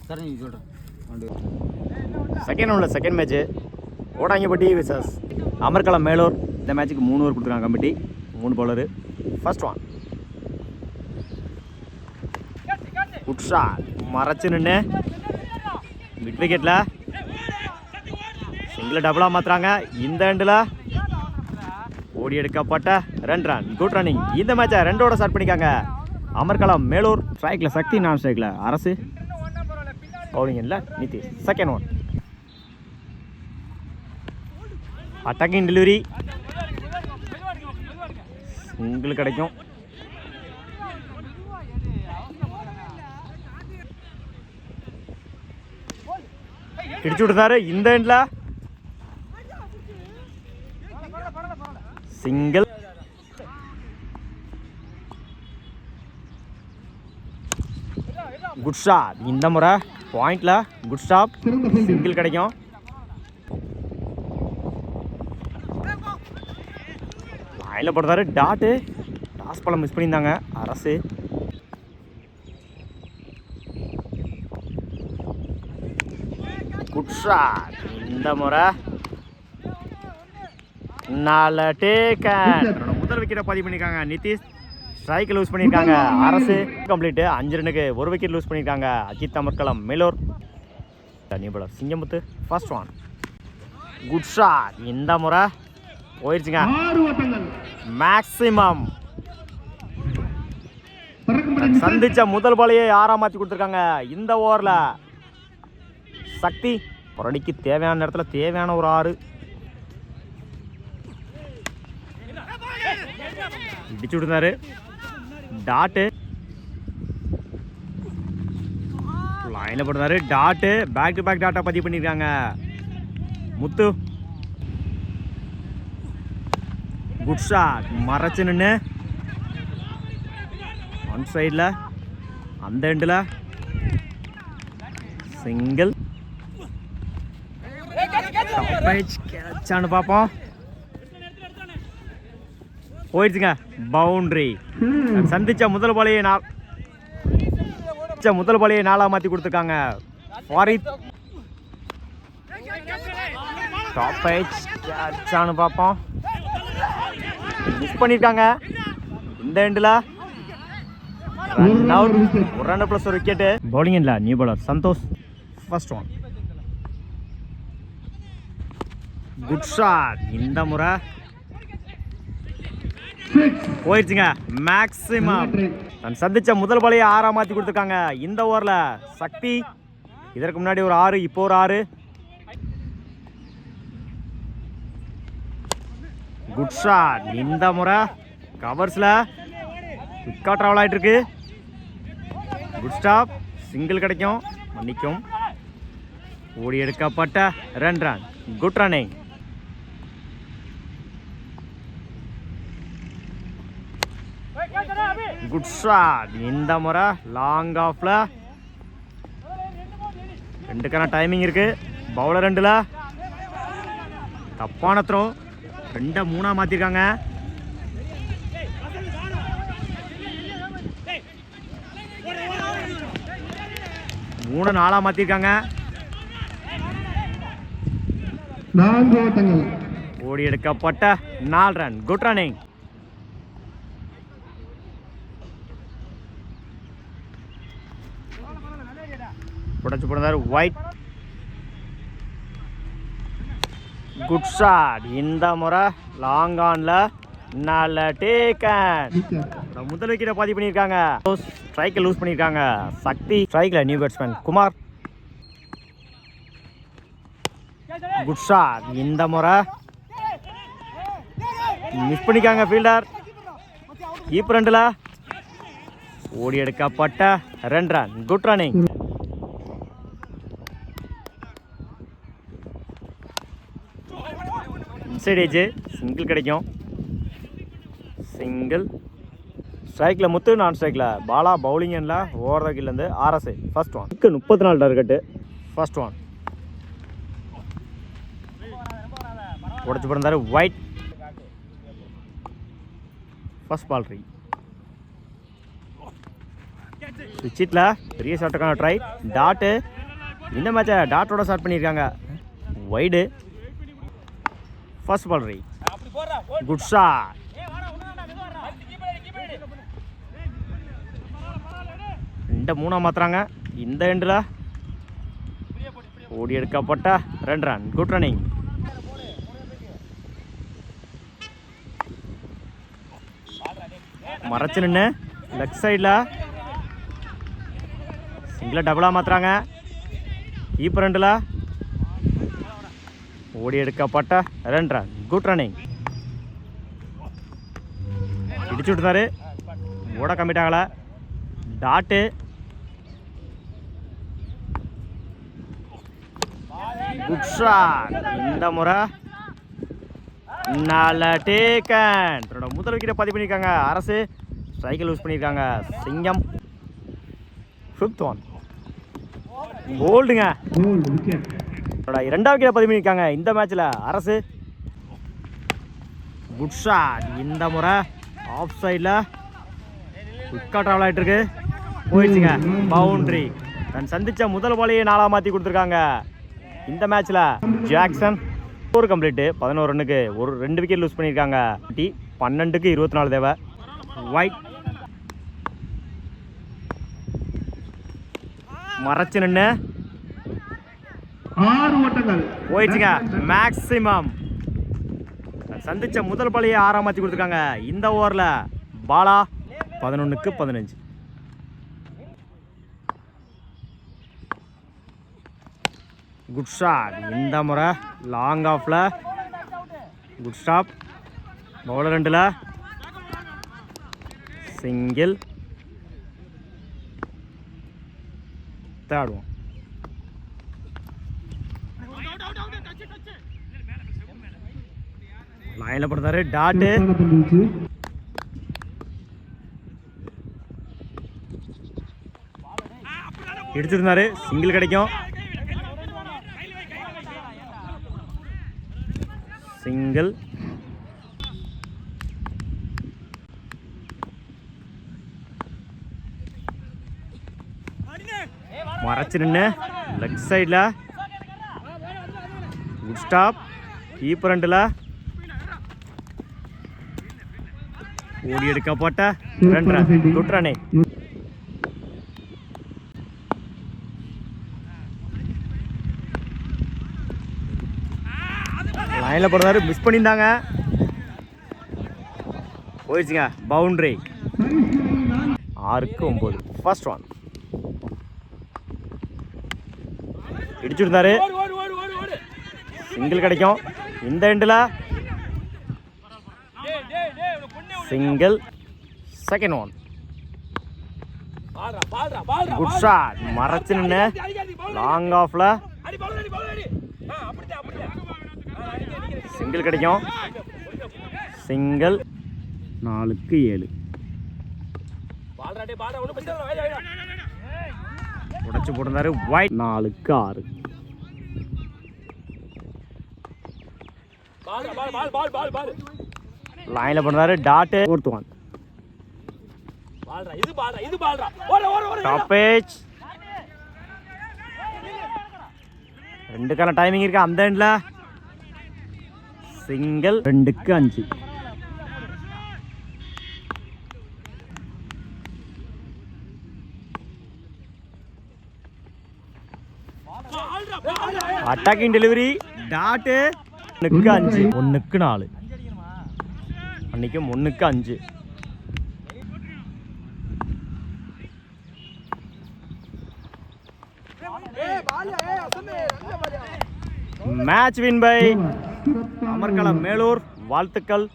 சரி நீங்கள் சொல்கிறேன். செகண்ட் ஒன்றில் second match Odangipatti versus Amarkalam Melur. இந்த மேட்ச்சுக்கு 3 ஓவர் கொடுத்துருக்காங்க committee, 3 bowler. First one good shot, மறைச்சு நின்று மிட் விக்கெட்டில் சிங்கிள் டபுளாக மாற்றுறாங்க. இந்த எண்டில் ஓடி எடுக்கப்பட்ட 2 ரன், குட் ரன்னிங். இந்த மேட்சை 2 ஸ்டார்ட் பண்ணிக்காங்க அமர்கலம் மேலூர். ஸ்ட்ரைக்கில் சக்தி, நான் ஸ்ட்ரைக்கில் அரசு, பவுலிங் இல்லை Nitish. Second one attacking delivery, உங்களுக்கு கிடைக்கும். பிடிச்சு விட்டுருந்தாரு. இந்த எண்ட்ல சிங்கிள். Good shot. இந்த முறை பாயிண்ட்ல குட் ஸ்டாப், சிங்கிள் கிடைக்கும். லைனில் போடுறாரு. டாட்டு டாஸ் பாலம் மிஸ் பண்ணியிருந்தாங்க அரசு. Good shot. இந்த முறை 4 டேக்கன். முதல் விக்கெட்டை பதிவு பண்ணியிருக்காங்க நிதிஷ். ஸ்ட்ரைக் லூஸ் பண்ணியிருக்காங்க அரசு. கம்ப்ளீட்டு 5 ரன்னுக்கு 1 விக்கெட் லூஸ் பண்ணியிருக்காங்க Ajith Amarkalam Melur. New bowler Singamuthu. First one good shot. இந்த முறை போயிடுச்சுங்க. மேக்ஸிமம் சந்திச்ச முதல் பாலையே 6 மாற்றி கொடுத்துருக்காங்க. இந்த ஓவரில் சக்தி புரடிக்கு தேவையான நேரத்தில் தேவையான ஒரு 6 இடிச்சு விட்டுருந்தாரு. டாட்டு லைனில் போட்டுருந்தாரு. டாட்டு பேக் டு பேக் டாட்டா பதிவு பண்ணியிருக்காங்க முத்து. குட் ஷாட், மறைச்சு நின்று ஒன் சைடில் அந்த எண்டில் சிங்கிள். கேட்சான்னு பார்ப்போம். போயிடுச்சுங்க பவுண்டரி. சந்திச்ச முதல் பாலையை 4 மாற்றி கொடுத்துருக்காங்க ஃபாரித். டாப் ஏஜ் கேட்சான்னு பார்ப்போம். மிஸ் பண்ணியிருக்காங்க. இந்த எண்டில் run out, 1 run plus 1 wicket. Bowling இல்லை new bowler Santhosh. First one good shot. இந்த முறை போயிடுச்சுங்க மேக்ஸிமம். சந்திச்ச முதல் பாலையை 6 மாற்றி கொடுத்துருக்காங்க இந்த ஓவரில் சக்தி. இதற்கு முன்னாடி ஒரு 6, இப்போ ஒரு 6. Good shot. இந்த முறை கவர்ஸில் குயிக்காக ட்ராவல் ஆகிட்டு இருக்கு. குட் ஸ்டாப், சிங்கிள் கிடைக்கும், மன்னிக்கும். ஓடி எடுக்கப்பட்ட 2 run, good running. Good shot. இந்த முறை லாங் ஆஃப்ல 2க்கான டைமிங் இருக்கு. பவுலர் 2ல் தப்பான த்ரோ. 2 3 மாற்றிருக்காங்க. மூணு 4 மாற்றிருக்காங்க. ஓடி எடுக்கப்பட்ட 4 ரன், குட் ரன்னிங். புடச்சு போடுறாரு ஒயிட். Good shot. இந்த முறை லாங் ஆன்ல 4 டேக்கன். முதல் விக்கெட்டை பதிவு பண்ணியிருக்காங்க. ஸ்ட்ரைக்கை லூஸ் பண்ணியிருக்காங்க சக்தி. ஸ்ட்ரைக்கில் new batsman Kumar. Good shot. இந்த முறை மிஸ் பண்ணிக்காங்க ஃபீல்டர். கீப்பர் 2ல் ஓடி எடுக்கப்பட்ட 2 run, good running. Inside age single கிடைக்கும். சிங்கிள். ஸ்ட்ரைக்கில் முத்து, நான் ஸ்ட்ரைக்கில் பாலா. பவுலிங் எண்ணில் ஓவர் த கீழேருந்து RSI. First one 34 target. First one உடச்சு போடுறாரு ஒயிட். First ball 3. விச்சிட்டில் பெரிய ஷாட்டுக்கான ட்ரை. டாட்டு இந்த மேட்சை டாட்டோட ஸ்டார்ட் பண்ணியிருக்காங்க. வைடு ஃபர்ஸ்ட் பால் ரீ குட் ஷாட். இந்த மூணாக மாற்றுறாங்க. இந்த எண்டில் ஓடி எடுக்கப்பட்ட 2 ரன். Good running. மறைச்சு நின்று லெஃப்ட் சைடில் சிங்கிளை டபுளாக மாற்றுறாங்க. கீப்பர் ரெண்டில் ஓடி எடுக்கப்பட்ட 2 ரன். Good running. இடிச்சு விட்டுறாரு. ஓட கம்மிட் ஆகலை. Dot good shot. இந்த முறை நல்ல டேக்கன். தன்னோட முதல் விக்கெட்டை பதிவு பண்ணியிருக்காங்க. அரசு ஸ்ட்ரைக்கில் யூஸ் பண்ணியிருக்காங்க. சிங்கம் 5th ஒன் போல்டுங்க. தன்னோட 2வது விக்கெட்டை பதிவு பண்ணியிருக்காங்க இந்த மேட்ச்சில் அரசு. Good shot. இந்த முறை ஆஃப் சைடில் குயிக்காக ட்ராவல் ஆகிட்டு இருக்கு. போயிடுச்சுங்க. பவுண்ட்ரி. தன் சந்தித்த முதல் பாலையே 4ஆக மாற்றி கொடுத்துருக்காங்க இந்த மேட்ச்சில். ஜாக்சன் ஒரு கம்ப்ளீட்டு 11 ரன்னுக்கு 2 விக்கெட் லூஸ் பண்ணியிருக்காங்க. 12க்கு 24 தேவை. ஒயிட் மறைச்சு நின்று போயிடுச்சுங்க. மேக்சிமம் சந்திச்ச முதல் பாலையே 6ஆக மாற்றி கொடுத்துருக்காங்க இந்த ஓவரில். பாலா 11க்கு 15. Good shot. இந்த முறை லாங் ஆஃப்ல குட் ஸ்டாப். பவுலர் ரெண்டில் சிங்கிள். தேடுவோம். லைனில் போடுறாரு. டாட்டு எடுத்துருந்தாரு. சிங்கிள் கிடைக்கும். சிங்கிள். மறைச்சு நின்று லெஃப்ட் சைடில் குட் ஸ்டாப். கீப்பர் ரெண்டில் ஓடி எடுக்கப்பட்ட 2 ரன். Good running. லைனில் போடுறாரு. மிஸ் பண்ணியிருந்தாங்க. போயிடுச்சுங்க. பவுண்ட்ரி. 6க்கு 9. ஃபர்ஸ்ட் ஒன் இடிச்சுருந்தாரு. சிங்கிள் கிடைக்கும். இந்த எண்டில் single. Second one good shot. மறைச்சு நின்று லாங் ஆஃப்ல சிங்கிள் கிடைக்கும். சிங்கிள். 4க்கு 7. உடைச்சு போட்டிருந்தாரு. ஒயிட் 4க்கு 6. லைன்ல போனாரு. டாட்டு 4th ஒன் டாப்பேஜ். 2க்கான டைமிங் இருக்கு. அந்த எண்ட்ல சிங்கிள். 2க்கு 5. Attacking delivery. டாட்டு 1க்கு 5. 1க்கு 4. அன்னைக்கு 1க்கு 5. Match win by Amarkalam Melur. வாழ்த்துக்கள்.